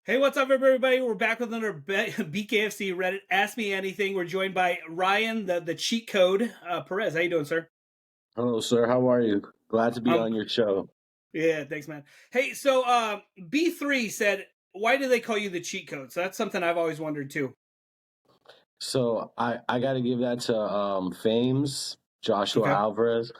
Hey, what's up, everybody? We're back with another BKFC Reddit Ask Me Anything. We're joined by Ryan, the cheat code. Perez, how you doing, sir? Hello, sir. How are you? Glad to be Um, on your show. yeah, thanks, man. Hey, so B3 said, why do they call you the cheat code? So that's something I've always wondered too. So I got to give that to Fames, Joshua Okay. Alvarez.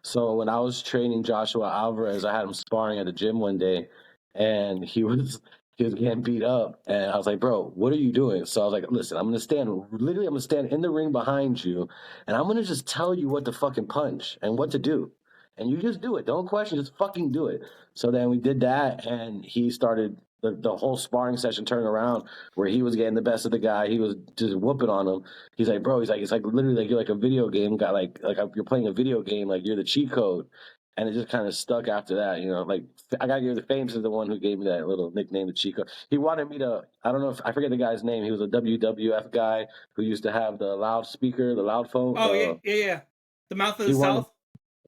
So when I was training Joshua Alvarez, I had him sparring at the gym one day, and he was getting beat up, and I was like, "Bro, what are you doing?" So I was like, "Listen, I'm gonna stand in the ring behind you, and I'm gonna just tell you what to fucking punch and what to do, and you just do it. Don't question, just fucking do it." So then we did that, and he started the whole sparring session turned around where he was getting the best of the guy. He was just whooping on him. He's like, bro, it's like literally like you're like a video game guy, like you're playing a video game, like you're the cheat code. And it just kind of stuck after that, you know. Like I gotta give the Fames is the one who gave me that little nickname, the cheat code. He wanted me to, I don't know if I forget the guy's name. He was a WWF guy who used to have the loudspeaker, the loud phone. Oh, yeah, yeah, yeah. The mouth of the He wanted South.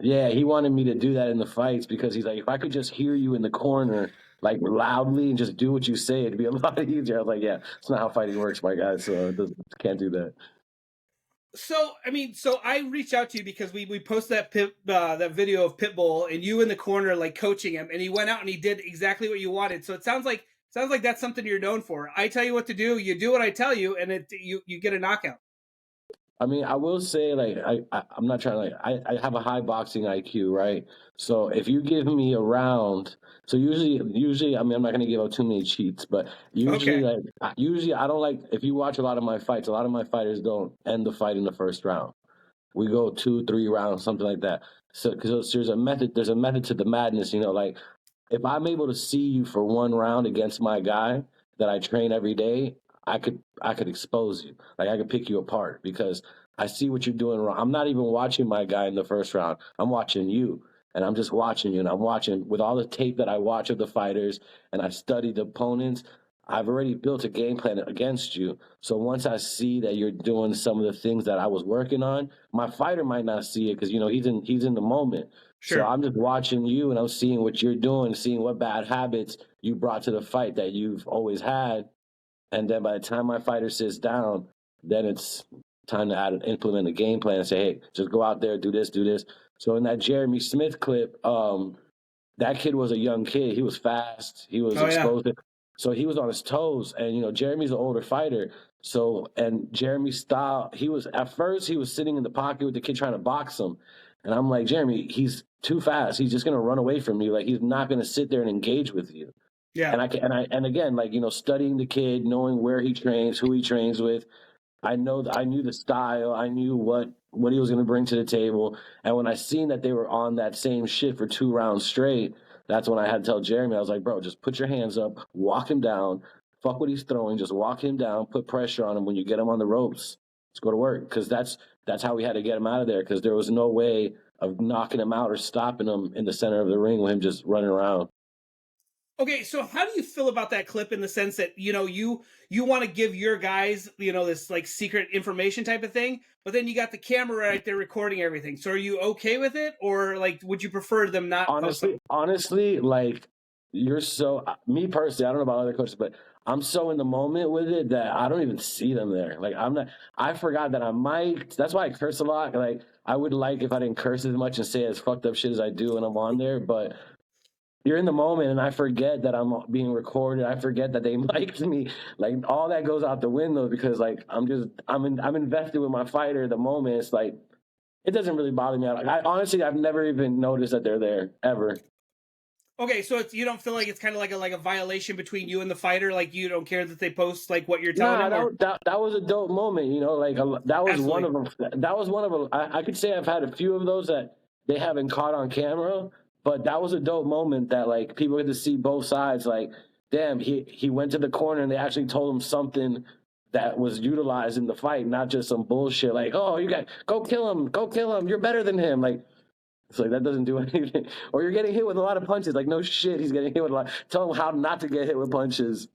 Yeah, he wanted me to do that in the fights because he's like, if I could just hear you in the corner, like loudly and just do what you say, it'd be a lot easier. I was like, yeah, it's not how fighting works, my guy. So can't do that. So I reached out to you because we posted that video of Pitbull and you in the corner like coaching him, and he went out and he did exactly what you wanted. So it sounds like that's something you're known for. I tell you what to do, you do what I tell you, and you get a knockout. I mean, I will say, like, I'm not trying to, like, I have a high boxing IQ, right? So if you give me a round, so usually, I mean, I'm not going to give out too many cheats, but usually, Okay, usually I don't like, if you watch a lot of my fights, a lot of my fighters don't end the fight in the first round. We go two, 3 rounds, something like that. So, because there's a method to the madness, you know, like, if I'm able to see you for 1 round against my guy that I train every day, I could expose you. Like I could pick you apart because I see what you're doing wrong. I'm not even watching my guy in the first round. I'm watching you. And I'm just watching you and I'm watching with all the tape that I watch of the fighters and I study the opponents. I've already built a game plan against you. So once I see that you're doing some of the things that I was working on, my fighter might not see it because you know he's in the moment. So sure. I'm just watching you and I'm seeing what you're doing, seeing what bad habits you brought to the fight that you've always had. And then by the time my fighter sits down, then it's time to implement a game plan and say, hey, just go out there, do this, do this. So in that Jeremy Smith clip, that kid was a young kid. He was fast. He was Oh yeah. exposed. So he was on his toes. And, you know, Jeremy's an older fighter. So, and Jeremy's style, at first, he was sitting in the pocket with the kid trying to box him. And I'm like, Jeremy, he's too fast. He's just going to run away from you. Like, he's not going to sit there and engage with you. Yeah. And again, like, you know, studying the kid, knowing where he trains, who he trains with, I knew the style. I knew what he was going to bring to the table. And when I seen that they were on that same shit for 2 rounds straight, that's when I had to tell Jeremy. I was like, bro, just put your hands up, walk him down, fuck what he's throwing, just walk him down, put pressure on him. When you get him on the ropes, let's go to work. Because that's how we had to get him out of there. Because there was no way of knocking him out or stopping him in the center of the ring with him just running around. Okay, so how do you feel about that clip in the sense that you want to give your guys this like secret information type of thing, but then you got the camera right there recording everything. So are you okay with it, or like would you prefer them not post Honestly, them? honestly, like you're so me personally, I don't know about other coaches, but I'm so in the moment with it that I don't even see them there. Like I'm not I forgot that I might that's why I curse a lot. Like I would like if I didn't curse as much and say as fucked up shit as I do when I'm on there, but you're in the moment and I forget that I'm being recorded. I forget that they liked me. Like all that goes out the window because like I'm invested with my fighter at the moment. It's like it doesn't really bother me. Like I honestly I've never even noticed that they're there ever. Okay, so you don't feel like it's kind of like a violation between you and the fighter, like you don't care that they post like what you're telling Nah, him, or that was a dope moment. You know, like that was one absolutely. of them. That was one of them. I could say I've had a few of those that they haven't caught on camera, but that was a dope moment that like people get to see both sides. Like, damn, he went to the corner and they actually told him something that was utilized in the fight, not just some bullshit like, oh, you got go kill him, you're better than him. Like, it's like that doesn't do anything. Or you're getting hit with a lot of punches. Like, no shit, he's getting hit with a lot. Tell him how not to get hit with punches.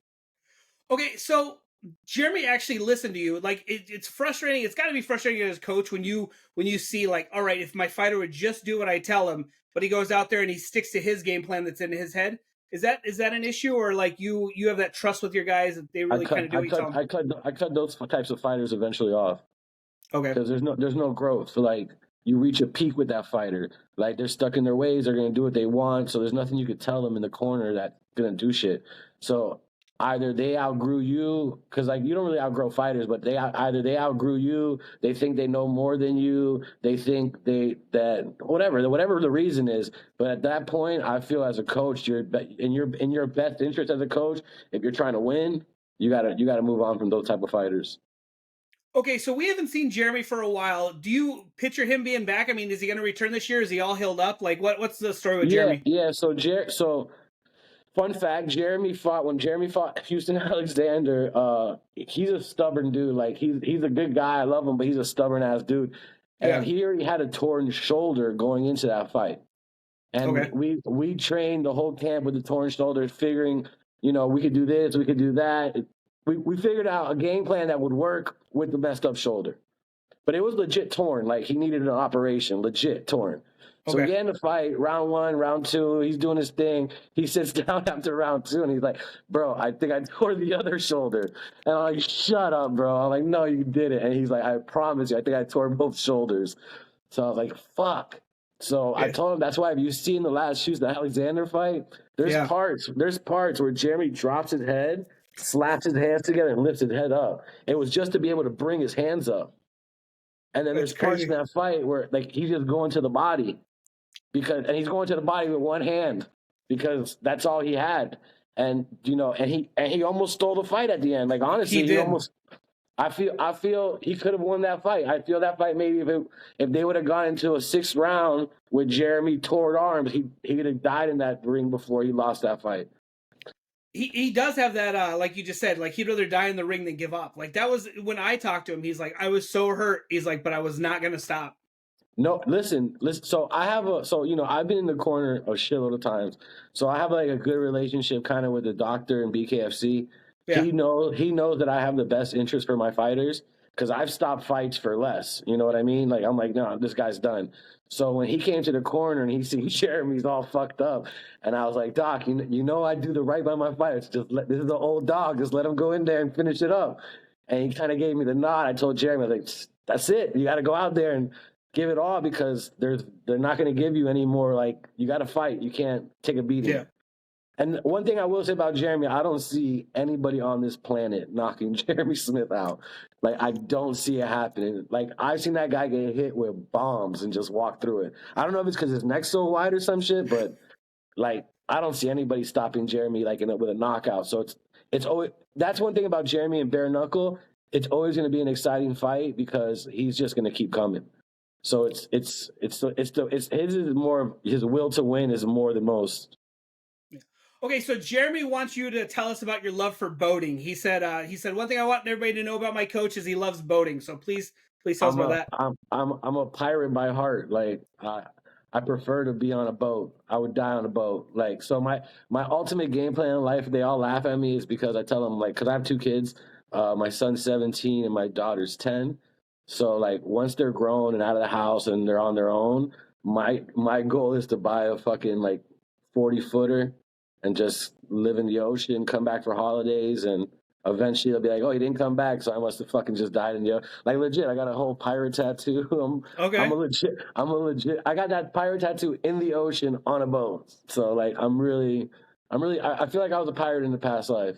Okay, so Jeremy actually listened to you. Like it's frustrating. It's got to be frustrating as a coach when you see like, all right, if my fighter would just do what I tell him, but he goes out there and he sticks to his game plan that's in his head. Is that an issue, or like you have that trust with your guys that they I really kind cut of do I what you tell cut them? I cut those types of fighters eventually off Okay. because there's no growth. So like you reach a peak with that fighter, like they're stuck in their ways. They're gonna do what they want. So there's nothing you could tell them in the corner that's gonna do shit. So either they outgrew you, because like you don't really outgrow fighters, but either they outgrew you. They think they know more than you. They think that whatever the reason is. But at that point, I feel as a coach, in your best interest as a coach. If you're trying to win, you gotta move on from those type of fighters. Okay, so we haven't seen Jeremy for a while. Do you picture him being back? I mean, is he going to return this year? Is he all healed up? Like, what's the story with Yeah, Jeremy? yeah. So fun fact: when Jeremy fought Houston Alexander, he's a stubborn dude. Like he's a good guy. I love him, but he's a stubborn ass dude. And Yeah. he already had a torn shoulder going into that fight. And Okay. we trained the whole camp with the torn shoulder, figuring, we could do this, we could do that. We figured out a game plan that would work with the messed up shoulder. But it was legit torn. Like he needed an operation, legit torn. So we Okay. get in the fight, round one, round two. He's doing his thing. He sits down after round two, and he's like, "Bro, I think I tore the other shoulder." And I'm like, "Shut up, bro." I'm like, "No, you didn't." And he's like, "I promise you, I think I tore both shoulders." So I was like, "Fuck." So I Yeah. told him that's why if you see in the last Houston Alexander fight, Yeah. there's parts where Jeremy drops his head, slaps his hands together, and lifts his head up. It was just to be able to bring his hands up. And then That's there's parts in crazy. that fight where like he's just going to the body and he's going to the body with one hand because that's all he had. And he almost stole the fight at the end. Like He honestly, he did. almost I feel he could have won that fight. I feel that fight maybe if they would have gone into a sixth round with Jeremy tore arms, he could have died in that ring before he lost that fight. He does have that like you just said, like he'd rather die in the ring than give up. Like that was when I talked to him, he's like, I was so hurt. He's like, but I was not gonna stop. No, listen. So I've been in the corner a shitload of times. So I have like a good relationship kind of with the doctor and BKFC. Yeah. He knows that I have the best interest for my fighters because I've stopped fights for less. You know what I mean? Like I'm like, no, this guy's done. So when he came to the corner and he sees Jeremy's all fucked up, and I was like, Doc, you know I do the right by my fighters. This is the old dog. Just let him go in there and finish it up. And he kind of gave me the nod. I told Jeremy, I was like, that's it. You got to go out there and give it all because they're not going to give you any more. Like you got to fight. You can't take a beating. Yeah. And one thing I will say about Jeremy, I don't see anybody on this planet knocking Jeremy Smith out. Like I don't see it happening. Like I've seen that guy get hit with bombs and just walk through it. I don't know if it's because his neck's so wide or some shit, but like I don't see anybody stopping Jeremy like with a knockout. So it's always that's one thing about Jeremy and bare knuckle. It's always going to be an exciting fight because he's just going to keep coming. So it's his is more his will to win is more than most. Okay, so Jeremy wants you to tell us about your love for boating. He said one thing I want everybody to know about my coach is he loves boating. So please tell us about that. I'm a pirate by heart. Like I prefer to be on a boat. I would die on a boat. Like so my ultimate game plan in life. They all laugh at me is because I tell them like because I have two kids. My son's 17 and my daughter's 10. So like once they're grown and out of the house and they're on their own, my goal is to buy a fucking like 40-footer and just live in the ocean, come back for holidays, and eventually they'll be like, "Oh, he didn't come back, so I must have fucking just died in the ocean." Like legit, I got a whole pirate tattoo. I'm Okay. a legit. I got that pirate tattoo in the ocean on a boat. So like, I feel like I was a pirate in the past life.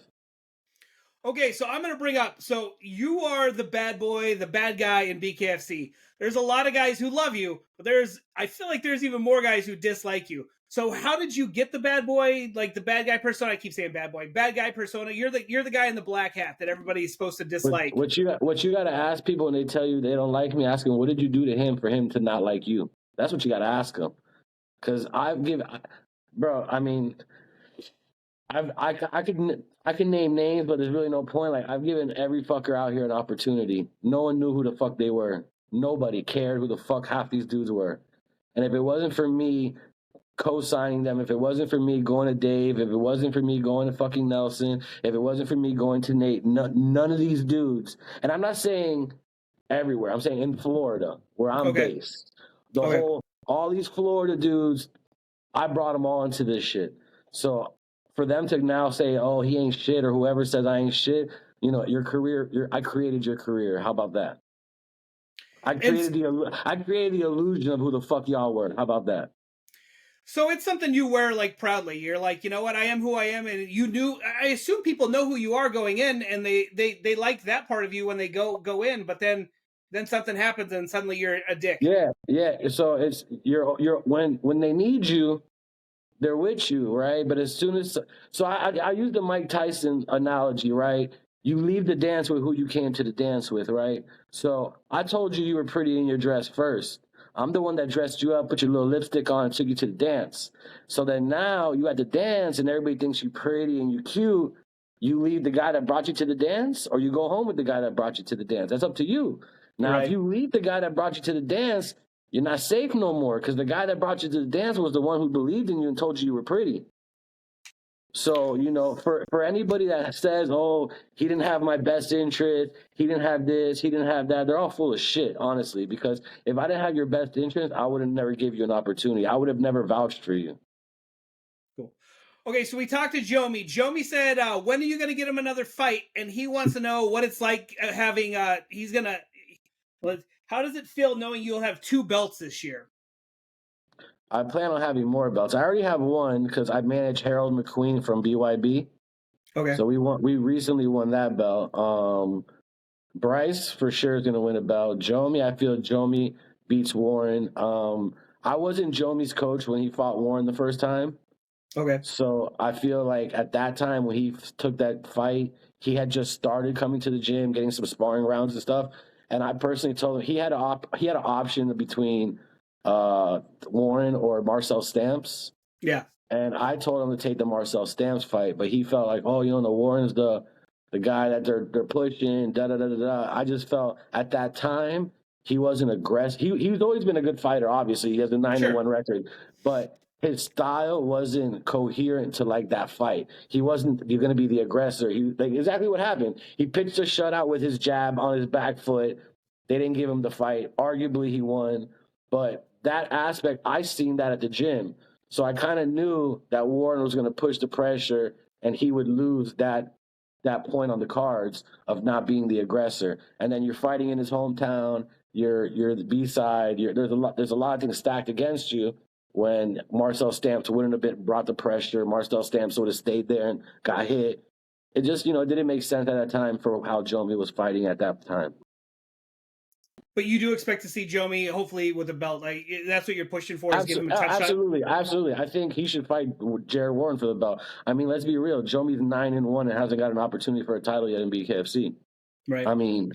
Okay, so I'm going to bring up. So you are the bad boy, the bad guy in BKFC. There's a lot of guys who love you, but I feel like there's even more guys who dislike you. So how did you get the bad boy, like the bad guy persona? I keep saying bad boy, bad guy persona. You're the guy in the black hat that everybody's supposed to dislike. What you got to ask people when they tell you they don't like me? Ask them, what did you do to him for him to not like you? That's what you got to ask them. Because bro. I mean, I could name names, but there's really no point. Like I've given every fucker out here an opportunity. No one knew who the fuck they were. Nobody cared who the fuck half these dudes were. And if it wasn't for me co-signing them, if it wasn't for me going to Dave, if it wasn't for me going to fucking Nelson, if it wasn't for me going to Nate, none of these dudes. And I'm not saying everywhere. I'm saying in Florida, where I'm Okay. based. Okay. All these Florida dudes, I brought them all into this shit. So for them to now say, "Oh, he ain't shit," or whoever says I ain't shit, you know, your career. I created your career. How about that? And I created the illusion of who the fuck y'all were. How about that? so it's something you wear like proudly. You're like, you know what, I am who I am, and you knew. I assume people know who you are going in, and they like that part of you when they go in. But then something happens, and suddenly you're a dick. Yeah, yeah. So it's you're when they need you, they're with you, right? But as soon as I use the Mike Tyson analogy, right? You leave the dance with who you came to the dance with, right? So I told you you were pretty in your dress first. I'm the one that dressed you up, put your little lipstick on, and took you to the dance. So then now you at the dance, and everybody thinks you pretty and you cute. You leave the guy that brought you to the dance, or you go home with the guy that brought you to the dance. That's up to you. Now, if Right. you leave the guy that brought you to the dance, you're not safe no more because the guy that brought you to the dance was the one who believed in you and told you you were pretty. So, you know, for anybody that says, oh, he didn't have my best interest, he didn't have this, he didn't have that, they're all full of shit, honestly, because if I didn't have your best interest, I would have never give you an opportunity. I would have never vouched for you. Cool. Okay, so we talked to Jomi. Jomi said, when are you going to get him another fight? And he wants to know what it's like having. He's gonna. How does it feel knowing you'll have 2 belts this year? I plan on having more belts. I already have one because I manage Harold McQueen from BYB. Okay. So we recently won that belt. Bryce for sure is going to win a belt. Jomi, I feel Jomi beats Warren. I wasn't Jomi's coach when he fought Warren the first time. Okay. So I feel like at that time when he took that fight, he had just started coming to the gym, getting some sparring rounds and stuff. And I personally told him he had an option between Warren or Marcel Stamps. Yeah. And I told him to take the Marcel Stamps fight, but he felt like, oh, you know, the Warren's the guy that they're pushing, da da da da da. I just felt at that time he wasn't aggressive. He's always been a good fighter. Obviously, he has a 9-1 record, but his style wasn't coherent to like that fight. He wasn't. You're going to be the aggressor. He like exactly what happened. He pitched a shutout with his jab on his back foot. They didn't give him the fight. Arguably, he won, but that aspect I seen that at the gym. So I kind of knew that Warren was going to push the pressure and he would lose that point on the cards of not being the aggressor. And then you're fighting in his hometown. You're the B side. There's a lot of things stacked against you. When Marcel Stamps wouldn't have brought the pressure, Marcel Stamps would have stayed there and got hit. It just, it didn't make sense at that time for how Jomi was fighting at that time. But you do expect to see Jomi, hopefully, with a belt. Like that's what you're pushing for, is give him a tough absolutely, shot? Absolutely. I think he should fight Jared Warren for the belt. I mean, let's be real. Jomi's 9-1 and hasn't got an opportunity for a title yet in BKFC. Right. I mean,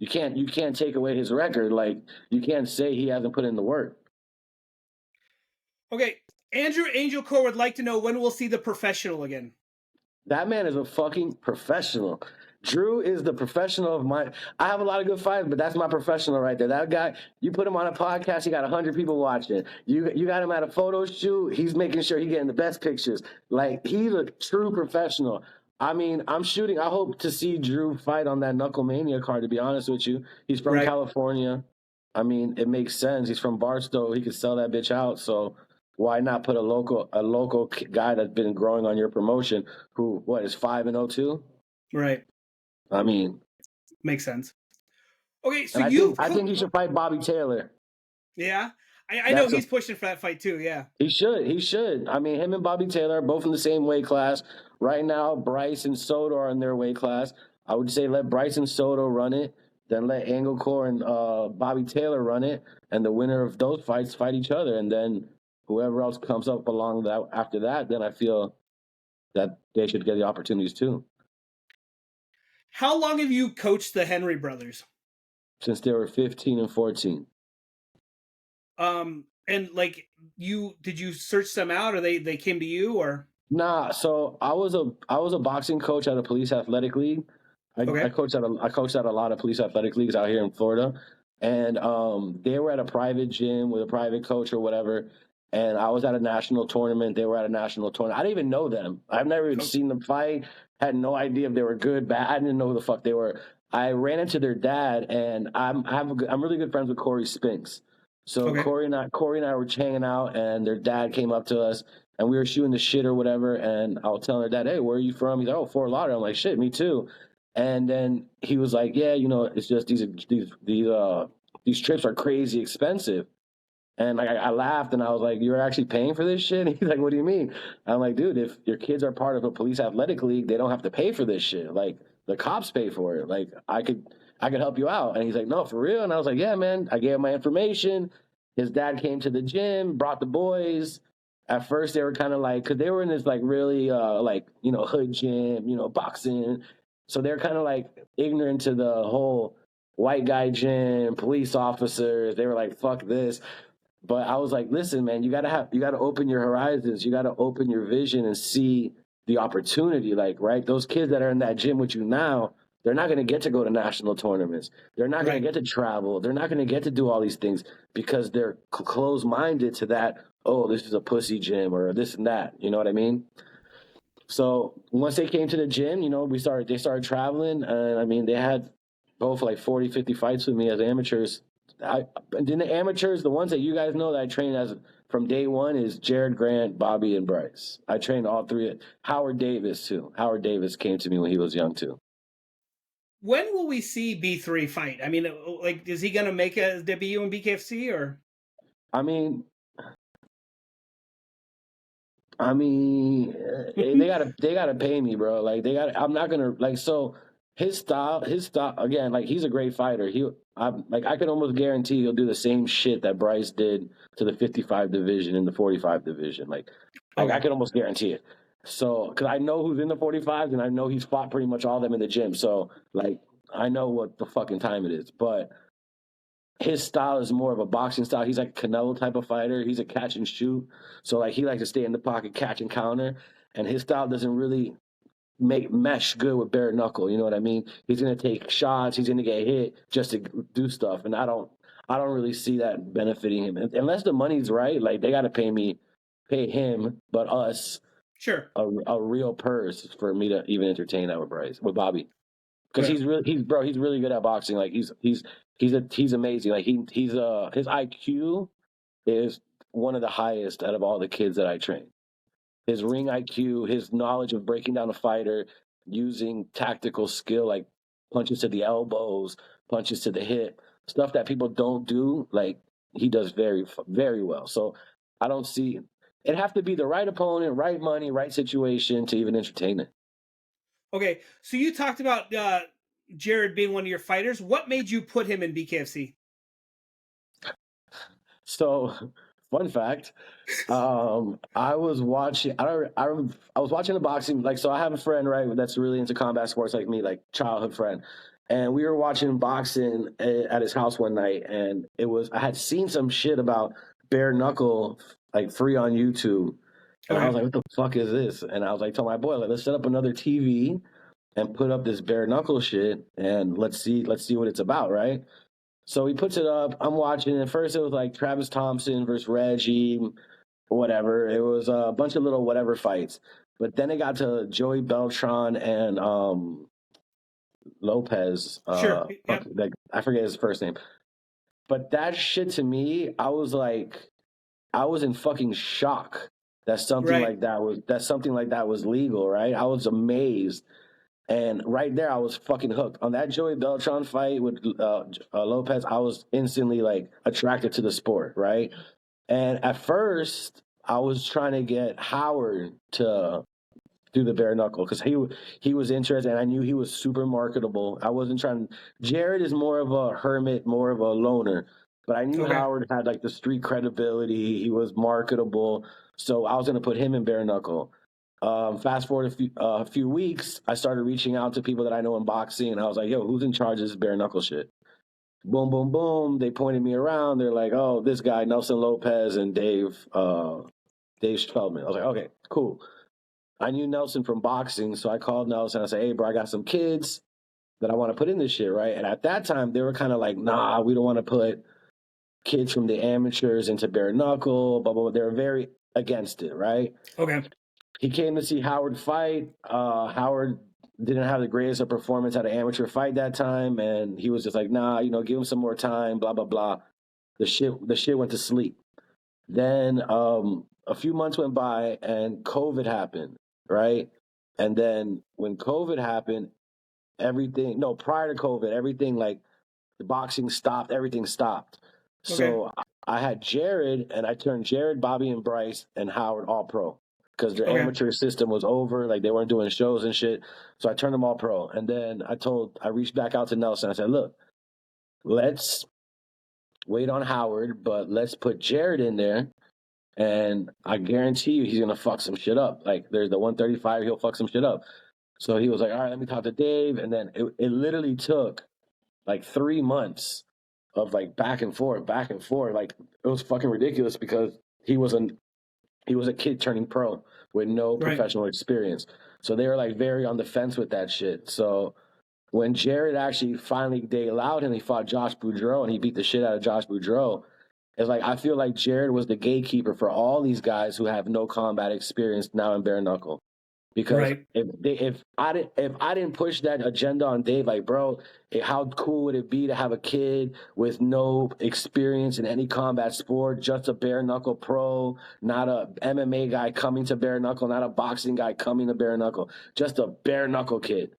you can't take away his record. Like, you can't say he hasn't put in the work. Okay, Andrew Angel Core would like to know when we'll see the professional again. That man is a fucking professional. Drew is the professional of my. I have a lot of good fighters, but that's my professional right there. That guy, you put him on a podcast, he got 100 people watching. You got him at a photo shoot, he's making sure he's getting the best pictures. Like, he's a true professional. I mean, I hope to see Drew fight on that Knucklemania card, to be honest with you. He's from California. I mean, it makes sense. He's from Barstow. He could sell that bitch out. So why not put a local guy that's been growing on your promotion who, is 5-0 too? Right. I mean, makes sense. Okay, so I think he should fight Bobby Taylor. Yeah, I know he's pushing for that fight too. Yeah, he should. I mean, him and Bobby Taylor are both in the same weight class right now. Bryce and Soto are in their weight class. I would say let Bryce and Soto run it, then let Anglecore and Bobby Taylor run it, and the winner of those fights fight each other, and then whoever else comes up along that after that, then I feel that they should get the opportunities too. How long have you coached the Henry brothers? Since they were 15 and 14. And like did you search them out, or they came to you, or? Nah, so I was a boxing coach at a police athletic league. I coached at a lot of police athletic leagues out here in Florida, and they were at a private gym with a private coach or whatever. And I was at a national tournament. They were at a national tournament. I didn't even know them. I've never even seen them fight. Had no idea if they were good, bad. I didn't know who the fuck they were. I ran into their dad, and I'm really good friends with Corey Spinks. So Corey and I were hanging out, and their dad came up to us. and we were shooting the shit or whatever. And I was telling her dad, hey, where are you from? He's like, oh, Fort Lauderdale. I'm like, shit, me too. And then he was like, yeah, it's just these trips are crazy expensive. And like I laughed and I was like, "You're actually paying for this shit?" And he's like, "What do you mean?" I'm like, "Dude, if your kids are part of a police athletic league, they don't have to pay for this shit. Like the cops pay for it. Like I could help you out." And he's like, "No, for real?" And I was like, "Yeah, man." I gave him my information. His dad came to the gym, brought the boys. At first, they were kind of like, because they were in this like really hood gym, boxing. So they're kind of like ignorant to the whole white guy gym, police officers. They were like, "Fuck this." But I was like, listen, man, you gotta open your horizons. You gotta open your vision and see the opportunity. Like, right, those kids that are in that gym with you now, they're not gonna get to go to national tournaments. They're not gonna Right. get to travel. They're not gonna get to do all these things because they're closed minded to that. Oh, this is a pussy gym or this and that. You know what I mean? So once they came to the gym, they started traveling, and I mean, they had both like 40, 50 fights with me as amateurs. And then the amateurs, the ones that you guys know that I trained as from day one is Jared, Grant, Bobby, and Bryce. I trained all three. Howard Davis too. Howard Davis came to me when he was young too. When will we see B3 fight? I mean, like, is he going to make a debut in BKFC or? I mean, they gotta pay me, bro. Like I'm not gonna like so his style again. Like he's a great fighter. I could almost guarantee he'll do the same shit that Bryce did to the 55 division in the 45 division. Like I Okay. could almost guarantee it. So because I know who's in the 45s and I know he's fought pretty much all of them in the gym. So like I know what the fucking time it is, but his style is more of a boxing style. He's like a Canelo type of fighter. He's a catch and shoot. So like he likes to stay in the pocket, catch and counter. And his style doesn't really make mesh good with bare knuckle. You know what I mean? He's gonna take shots. He's gonna get hit just to do stuff. And I don't really see that benefiting him unless the money's right. Like they got to pay him, but us Sure. a real purse for me to even entertain that with Bobby because Right. he's really good at boxing. Like he's amazing. Like his IQ is one of the highest out of all the kids that I train. His ring IQ, his knowledge of breaking down a fighter, using tactical skill like punches to the elbows, punches to the hip, stuff that people don't do. Like he does very very well. So I don't see it have to be the right opponent, right money, right situation to even entertain it. Okay. So you talked about Jared being one of your fighters. What made you put him in BKFC? So, fun fact, I was watching. I was watching the boxing. Like, so I have a friend, right, that's really into combat sports, like me, like childhood friend, and we were watching boxing at his house one night, and I had seen some shit about bare knuckle, like free on YouTube, and I was Okay. like, what the fuck is this? And I was like, tell my boy, like, let's set up another TV and put up this bare knuckle shit, and let's see what it's about, right? So he puts it up. I'm watching. At first, it was like Travis Thompson versus Reggie, whatever. It was a bunch of little whatever fights. But then it got to Joey Beltran and Lopez. Sure. Yep. Like I forget his first name. But that shit to me, I was in fucking shock Right. that something like that was legal. Right? I was amazed. And right there, I was fucking hooked on that Joey Beltran fight with Lopez. I was instantly like attracted to the sport, right? And at first, I was trying to get Howard to do the bare knuckle because he was interested, and I knew he was super marketable. I wasn't trying. Jared is more of a hermit, more of a loner, but I knew Okay. Howard had like the street credibility. He was marketable, so I was going to put him in bare knuckle. Fast forward a few weeks, I started reaching out to people that I know in boxing, and I was like, "Yo, who's in charge of this bare knuckle shit?" Boom, boom, boom. They pointed me around. They're like, "Oh, this guy, Nelson Lopez and Dave Feldman." I was like, "Okay, cool." I knew Nelson from boxing, so I called Nelson. I said, "Hey, bro, I got some kids that I want to put in this shit, right?" And at that time, they were kind of like, "Nah, we don't want to put kids from the amateurs into bare knuckle." Blah blah blah. They were very against it, right? Okay. He came to see Howard fight. Howard didn't have the greatest of performance at an amateur fight that time, and he was just like, "Nah, give him some more time." Blah blah blah. The shit went to sleep. Then a few months went by and COVID happened, right? And then when COVID happened, prior to COVID, everything like the boxing stopped, everything stopped. Okay. So I had Jared, and I turned Jared, Bobby, and Bryce and Howard all pro because their Okay. amateur system was over. Like they weren't doing shows and shit. So I turned them all pro. And then I reached back out to Nelson. I said, look, let's wait on Howard, but let's put Jared in there. And I guarantee you he's going to fuck some shit up. Like there's the 135, he'll fuck some shit up. So he was like, all right, let me talk to Dave. And then it literally took like 3 months of like back and forth. Like it was fucking ridiculous because he was a kid turning pro with no Right. professional experience. So they were like very on the fence with that shit. So when Jared actually they allowed him, he fought Josh Boudreaux and he beat the shit out of Josh Boudreaux. It's like I feel like Jared was the gatekeeper for all these guys who have no combat experience now in bare knuckle. Because Right. if I didn't push that agenda on Dave, like bro, how cool would it be to have a kid with no experience in any combat sport, just a bare knuckle pro, not a MMA guy coming to bare knuckle, not a boxing guy coming to bare knuckle, just a bare knuckle kid.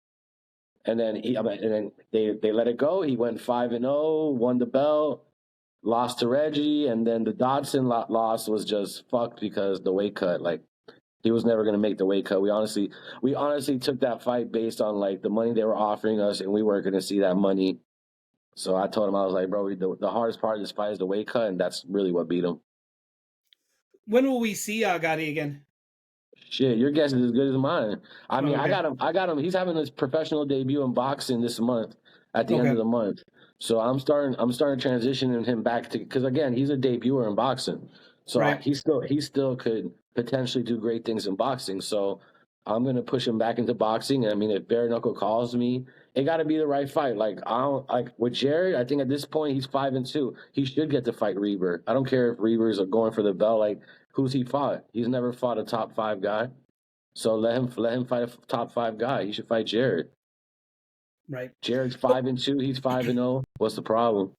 And then they let it go. He went 5-0, won the belt, lost to Reggie, and then the Dodson loss was just fucked because the weight cut. Like he was never going to make the weight cut. We honestly took that fight based on like the money they were offering us, and we weren't going to see that money. So I told him, I was like, bro, the hardest part of this fight is the weight cut, and that's really what beat him. When will we see Gotti again? Shit, your guess is as good as mine. I mean, Okay. I got him. He's having his professional debut in boxing this month, at the end of the month. So I'm starting transitioning him back to, because again, he's a debuter in boxing. So Right. he still could potentially do great things in boxing. So I'm gonna push him back into boxing. I mean, if bare knuckle calls me, it got to be the right fight. Like I don't like with Jared. I think at this point he's 5-2. He should get to fight Reber. I don't care if Reber's are going for the belt. Like who's he fought? He's never fought a top 5 guy. So let him fight a top 5 guy. He should fight Jared. Right. Jared's 5-2. He's 5-0. What's the problem?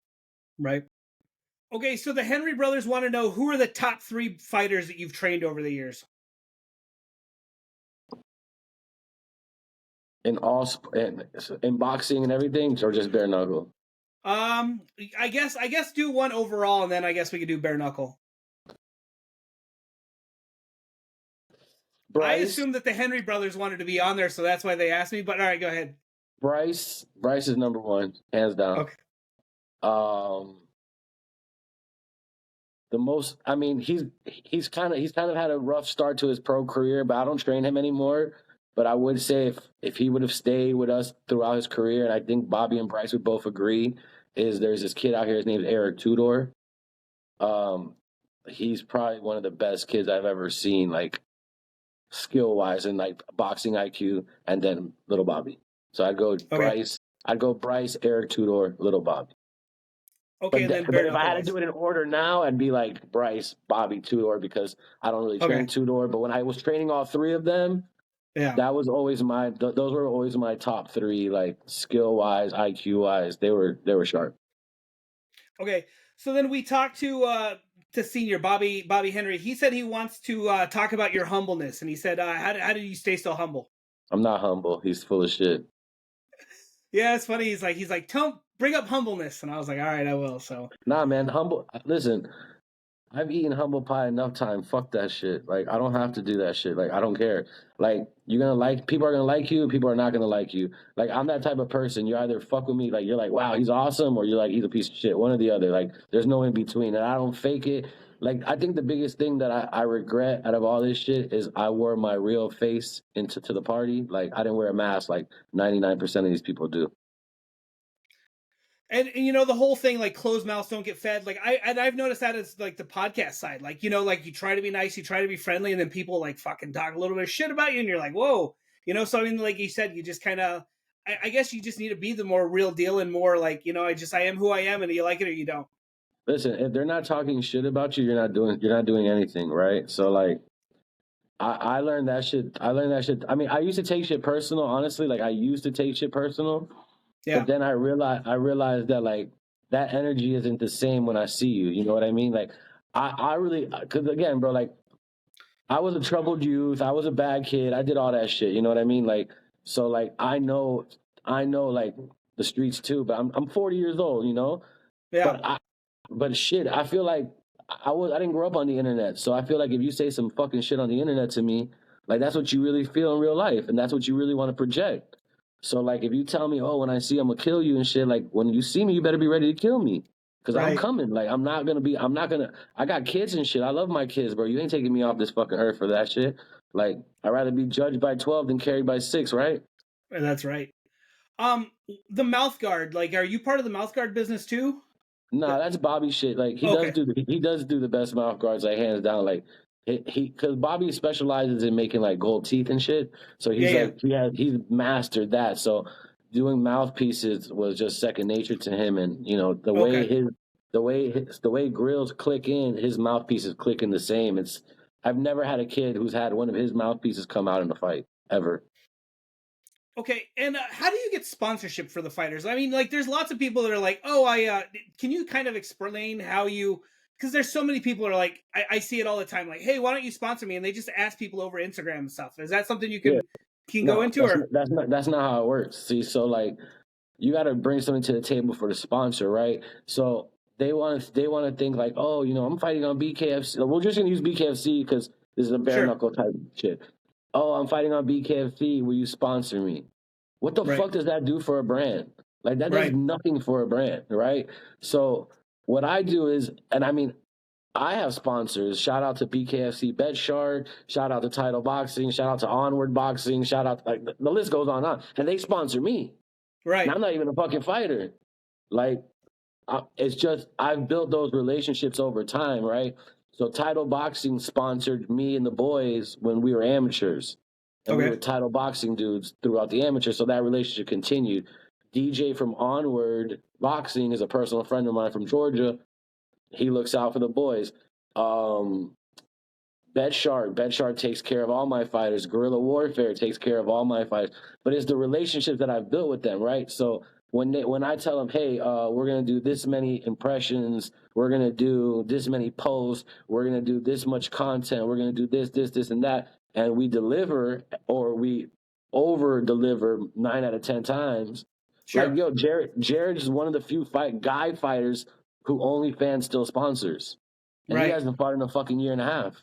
Right. Okay, so the Henry brothers want to know who are the top 3 fighters that you've trained over the years. In in boxing and everything, or just bare knuckle? I guess do one overall, and then I guess we could do bare knuckle. Bryce, I assumed that the Henry brothers wanted to be on there, so that's why they asked me. But all right, go ahead. Bryce is number 1, hands down. Okay. The most, I mean, he's kind of had a rough start to his pro career, but I don't train him anymore. But I would say if he would have stayed with us throughout his career, and I think Bobby and Bryce would both agree, is there's this kid out here, his name's Eric Tudor. He's probably one of the best kids I've ever seen, like skill wise and like boxing IQ, and then little Bobby. So I'd go Bryce, Eric Tudor, little Bobby. Okay, But if I had to do it in order now, I'd be like Bryce, Bobby, Tudor, because I don't really train Tudor. But when I was training all 3 of them, that was always those were always my top 3, like skill wise, IQ wise. They were sharp. Okay, so then we talked to senior Bobby Henry. He said he wants to talk about your humbleness, and he said, how did you stay so humble? I'm not humble. He's full of shit. Yeah, it's funny. He's like, bring up humbleness, and I was like, all right, I will. So nah, man, humble. Listen, I've eaten humble pie enough time. Fuck that shit. Like I don't have to do that shit. Like I don't care. Like people are gonna like you, people are not gonna like you. Like I'm that type of person. You either fuck with me, like you're like, wow, he's awesome, or you're like, he's a piece of shit. One or the other. Like there's no in between. And I don't fake it. Like I think the biggest thing that I regret out of all this shit is I wore my real face to the party. Like I didn't wear a mask like 99% of these people do. And you know the whole thing, like closed mouths don't get fed. Like I've noticed that as like the podcast side. Like like you try to be nice, you try to be friendly, and then people like fucking talk a little bit of shit about you, and you're like, whoa, So I mean, like you said, you just kind of, I guess you just need to be the more real deal and more like I am who I am, and you like it or you don't. Listen, if they're not talking shit about you, you're not doing anything, right? So like, I learned that shit. I I mean, I used to take shit personal, honestly. Like I used to take shit personal. Yeah. But then I realized that like that energy isn't the same when I see you. You know what I mean? Like I really, because again, bro, like I was a troubled youth. I was a bad kid. I did all that shit. You know what I mean? Like, so like I know like the streets too. But I'm 40 years old. You know, Yeah, but but shit, I feel like I didn't grow up on the internet, so I feel like if you say some fucking shit on the internet to me, like that's what you really feel in real life, and that's what you really want to project. So like if you tell me, oh, when I see I'm gonna kill you and shit, like when you see me, you better be ready to kill me. Cause I'm right. coming. Like I'm not gonna I got kids and shit. I love my kids, bro. You ain't taking me off this fucking earth for that shit. Like I'd rather be judged by 12 than carried by 6, right? That's right. Um, the mouth guard, like, are you part of the mouth guard business too? Nah, that's Bobby shit. Like Okay. he does do the best mouth guards, like hands down. Like he because Bobby specializes in making like gold teeth and shit. So Yeah, he's yeah. like he's mastered that. So doing mouthpieces was just second nature to him. And you know Okay. the way grills click in, his mouthpieces click in the same. It's I've never had a kid who's had one of his mouthpieces come out in a fight ever. Okay, and how do you get sponsorship for the fighters? I mean, like, there's lots of people that are like, "Oh, I can you kind of explain how you?" Because there's so many people that are like, I see it all the time. Like, "Hey, why don't you sponsor me?" And they just ask people over Instagram and stuff. Is that something you Yeah, can go no, into, or that's not how it works. See, so like you got to bring something to the table for the sponsor, right? So they want to think like, oh, you know, I'm fighting on BKFC. We're just gonna use BKFC because this is a bare sure, knuckle type shit. Oh, I'm fighting on BKFC. Will you sponsor me? What the right, fuck does that do for a brand? Like that does right, nothing for a brand, right? So what I do is, and I mean, I have sponsors. Shout out to BKFC Bet Shark. Shout out to Title Boxing. Shout out to Onward Boxing. Shout out, like the list goes on, and they sponsor me. And right, I'm not even a fucking fighter. Like, it's just I've built those relationships over time, right? So Title Boxing sponsored me and the boys when we were amateurs, and we okay, were title boxing dudes throughout the amateurs. So that relationship continued. DJ from Onward Boxing is a personal friend of mine from Georgia. He looks out for the boys. Um, Bet Shark takes care of all my fighters. Guerrilla Warfare takes care of all my fighters. But it's the relationships that I've built with them, right? So when I tell them, hey, we're gonna do this many impressions, we're gonna do this many posts, we're gonna do this much content, we're gonna do this, and that, and we deliver or we over deliver 9 out of 10 times. Like sure, yo, Jared is one of the few guy fighters who OnlyFans still sponsors, and he right, hasn't fought in a fucking year and a half.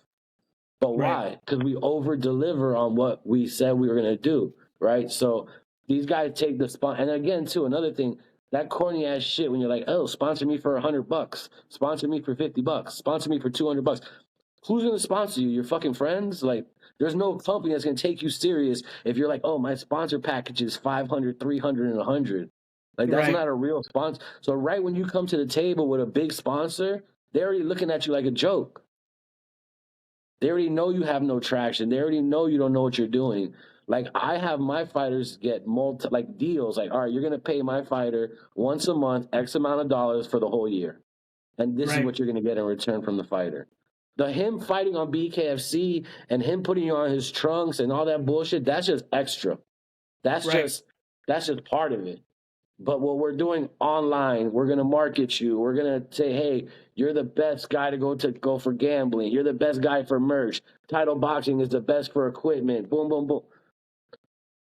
But right. why? Because we over deliver on what we said we were gonna do, right? So these guys take the spot, and again, too, another thing, that corny ass shit when you're like, oh, sponsor me for $100, sponsor me for $50, sponsor me for $200. Who's gonna sponsor you? Your fucking friends? Like, there's no company that's gonna take you serious if you're like, oh, my sponsor package is 500, 300, and 100. Like, that's Right. not a real sponsor. So right when you come to the table with a big sponsor, they're already looking at you like a joke. They already know you have no traction. They already know you don't know what you're doing. Like I have my fighters get like deals. Like, all right, you're gonna pay my fighter once a month, X amount of dollars for the whole year, and this is Right. what you're gonna get in return from the fighter. The him fighting on BKFC and him putting you on his trunks and all that bullshit. That's just extra. That's Right. just that's just part of it. But what we're doing online, we're gonna market you. We're gonna say, hey, you're the best guy to go for gambling. You're the best guy for merch. Title boxing is the best for equipment. Boom, boom, boom.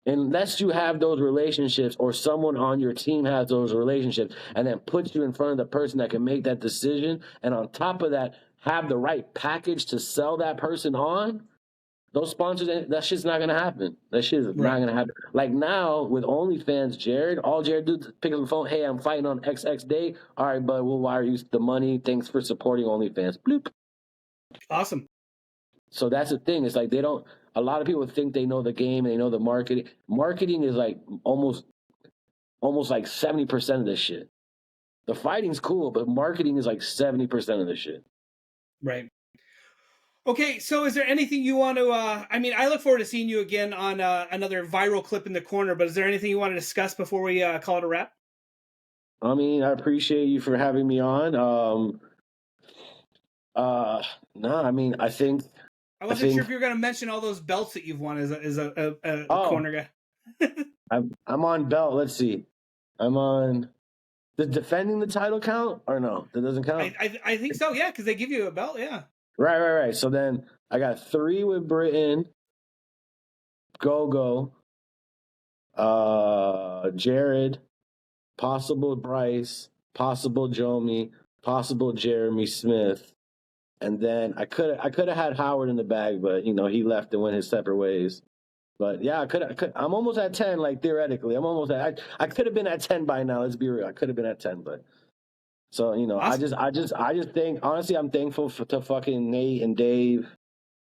Unless you have those relationships or someone on your team has those relationships and then puts you in front of the person that can make that decision, and on top of that, have the right package to sell that person on, those sponsors, that shit's not gonna happen. That shit is not Right. gonna happen. Like now with OnlyFans, all Jared do is pick up the phone. Hey, I'm fighting on XX day. All right, bud, we'll wire you the money. Thanks for supporting OnlyFans. Bloop. Awesome. So that's the thing. It's like they don't. A lot of people think they know the game and they know the marketing. Marketing is like almost like 70% of this shit. The fighting's cool, but marketing is like 70% of the shit. Right. Okay, so is there anything you want to? I mean, I look forward to seeing you again on another viral clip in the corner. But is there anything you want to discuss before we call it a wrap? I mean, I appreciate you for having me on. Uh, no, I mean, I I wasn't sure think. if you were going to mention all those belts that you've won as a Oh, corner guy. I'm on belt. Let's see. I'm on the defending the title count or no? That doesn't count. I think so. Yeah, because they give you a belt. Yeah. Right. So then I got 3 with Britain, Gogo, Jared, possible Bryce, possible Jomi, possible Jeremy Smith, and then I could have had Howard in the bag, but he left and went his separate ways. But yeah, I could. I'm almost at 10, like theoretically. I'm almost at. I could have been at 10 by now. Let's be real. I could have been at 10, but so Awesome. I just think honestly, I'm thankful to fucking Nate and Dave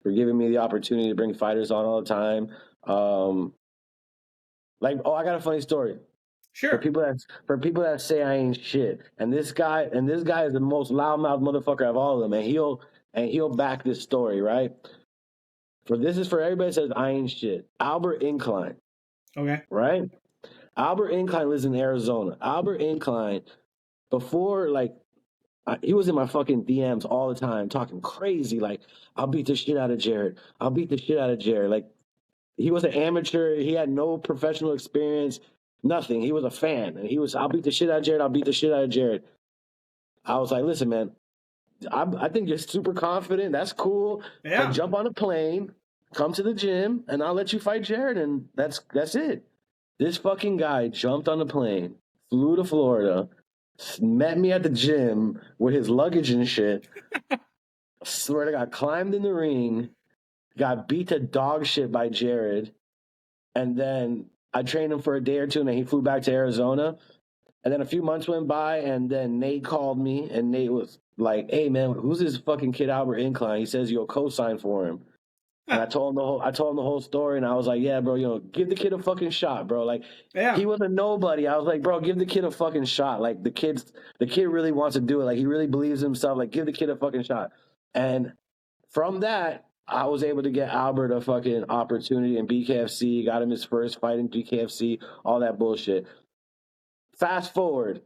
for giving me the opportunity to bring fighters on all the time. I got a funny story. Sure. For people that say I ain't shit, and this guy is the most loudmouth motherfucker of all of them, and he'll back this story, right? This is for everybody that says I ain't shit. Albert Incline. Okay. Right? Albert Incline lives in Arizona. Albert Incline, before he was in my fucking DMs all the time, talking crazy, like, I'll beat the shit out of Jared. I'll beat the shit out of Jared. Like, he was an amateur. He had no professional experience, nothing. He was a fan. And I'll beat the shit out of Jared. I'll beat the shit out of Jared. I was like, listen, man, I think you're super confident. That's cool. Yeah. But jump on a plane, come to the gym, and I'll let you fight Jared. And that's it. This fucking guy jumped on a plane, flew to Florida, met me at the gym with his luggage and shit. Swear to God, climbed in the ring, got beat to dog shit by Jared, and then I trained him for a day or two, and then he flew back to Arizona. And then a few months went by, and then Nate called me, and Nate was like, "Hey man, who's this fucking kid Albert Incline? He says you'll co-sign for him." And I told him the whole story, and I was like, "Yeah, bro, give the kid a fucking shot, bro. Like, Yeah. he was a nobody. I was like, bro, give the kid a fucking shot. Like, the kid really wants to do it. Like, he really believes in himself. Like, give the kid a fucking shot." And from that, I was able to get Albert a fucking opportunity in BKFC, got him his first fight in BKFC, all that bullshit. Fast forward.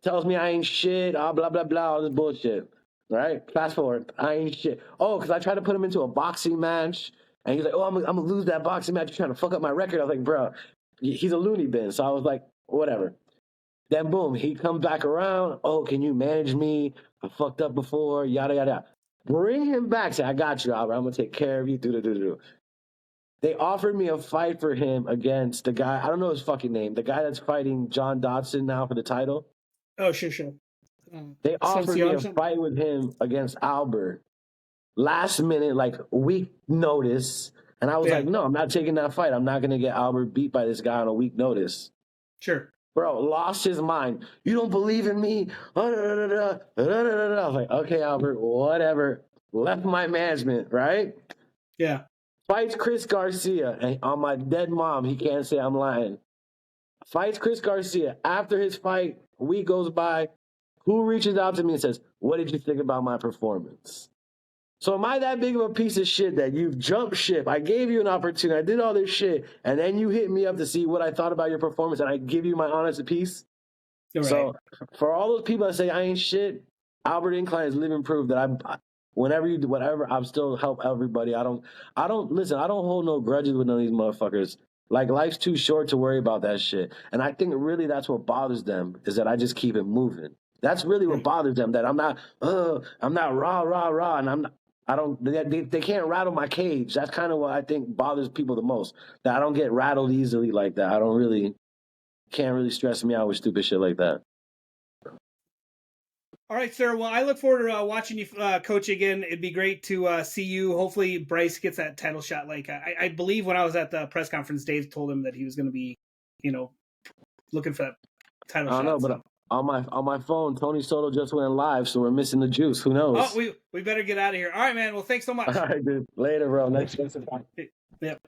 Tells me I ain't shit, blah, blah, blah, all this bullshit. Right? Fast forward. I ain't shit. Oh, because I tried to put him into a boxing match, and he's like, "Oh, I'm going to lose that boxing match. You're trying to fuck up my record." I was like, bro, he's a loony bin. So I was like, whatever. Then boom, he comes back around. "Oh, can you manage me? I fucked up before, yada, yada." Bring him back. Say, "I got you, Albert. I'm going to take care of you." They offered me a fight for him against the guy, I don't know his fucking name, the guy that's fighting John Dodson now for the title. Oh, sure. They offered me a fight with him against Albert. Last minute, like week notice. And I was like, no, I'm not taking that fight. I'm not going to get Albert beat by this guy on a week notice. Sure. Bro, lost his mind. "You don't believe in me?" I was like, okay, Albert, whatever. Left my management, right? Yeah. Fights Chris Garcia. And on my dead mom, he can't say I'm lying. Fights Chris Garcia. After his fight, a week goes by. Who reaches out to me and says, "What did you think about my performance?" So am I that big of a piece of shit that you jumped ship? I gave you an opportunity. I did all this shit. And then you hit me up to see what I thought about your performance, and I give you my honest piece? Right. So for all those people that say I ain't shit, Albert Incline is living proof that whenever you do whatever, I'm still help everybody. I don't listen, I don't hold no grudges with none of these motherfuckers. Like, life's too short to worry about that shit. And I think really that's what bothers them, is that I just keep it moving. That's really what bothers them, that I'm not rah, and they can't rattle my cage. That's kind of what I think bothers people the most, that I don't get rattled easily like that. Can't really stress me out with stupid shit like that. All right, sir. Well, I look forward to watching you coach again. It'd be great to see you. Hopefully, Bryce gets that title shot. Like, I believe when I was at the press conference, Dave told him that he was going to be, looking for that title shot. I don't know, but on my phone, Tony Soto just went live, so we're missing the juice. Who knows? Oh, we better get out of here. All right, man. Well, thanks so much. All right, dude. Later, bro. Next time. Yep.